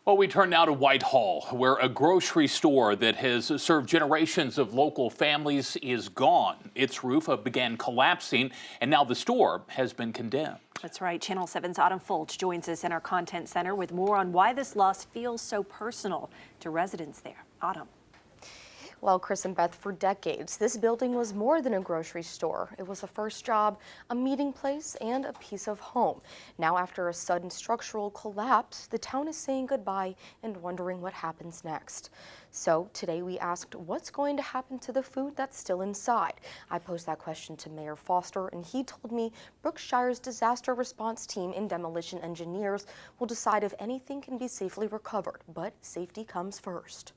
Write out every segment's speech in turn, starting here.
Well, we turn now to Whitehall, where a grocery store that has served generations of local families is gone. Its roof began collapsing, and now the store has been condemned. That's right. Channel 7's Autumn Fulch joins us in our content center with more on why this loss feels so personal to residents there. Autumn. Well, Chris and Beth, for decades, this building was more than a grocery store. It was a first job, a meeting place, and a piece of home. Now, after a sudden structural collapse, the town is saying goodbye and wondering what happens next. So today we asked what's going to happen to the food that's still inside. I posed that question to Mayor Foster, and he told me Brookshire's disaster response team and demolition engineers will decide if anything can be safely recovered, but safety comes first.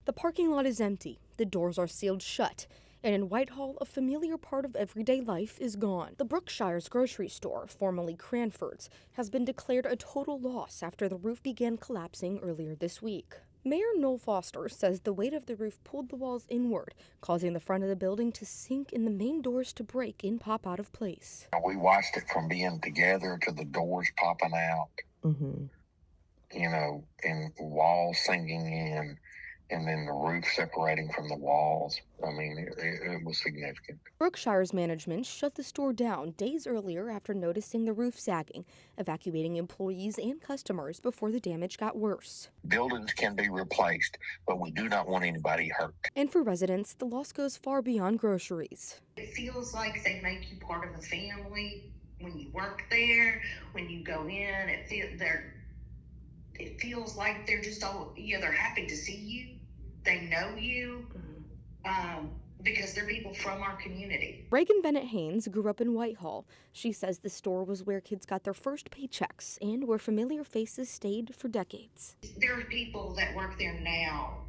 The parking lot is empty, the doors are sealed shut, and in Whitehall, a familiar part of everyday life is gone. The Brookshire's grocery store, formerly Cranford's, has been declared a total loss after the roof began collapsing earlier this week. Mayor Noel Foster says the weight of the roof pulled the walls inward, causing the front of the building to sink and the main doors to break and pop out of place. We watched it from being together to the doors popping out, and walls sinking in, and then the roof separating from the walls. I mean, it was significant. Brookshire's management shut the store down days earlier after noticing the roof sagging, evacuating employees and customers before the damage got worse. Buildings can be replaced, but we do not want anybody hurt. And for residents, the loss goes far beyond groceries. It feels like they make you part of the family when you work there, when you go in. It feels like they're just they're happy to see you. They know you because they're people from our community. Reagan Bennett Haynes grew up in Whitehall. She says the store was where kids got their first paychecks and where familiar faces stayed for decades. There are people that work there now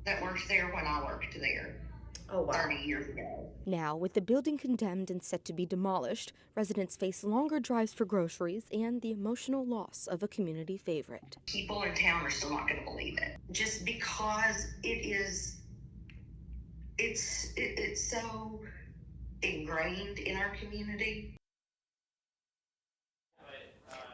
that worked there when I worked there. Oh, wow. 30 years ago. Now, with the building condemned and set to be demolished, residents face longer drives for groceries and the emotional loss of a community favorite. People in town are still not going to believe it, just because it's so ingrained in our community.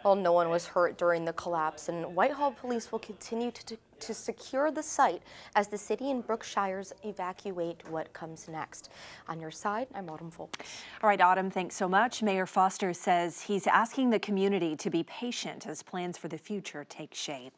Well, no one was hurt during the collapse, and Whitehall police will continue to secure the site as the city and Brookshires evacuate what comes next. On your side, I'm Autumn Fulch. All right, Autumn, thanks so much. Mayor Foster says he's asking the community to be patient as plans for the future take shape.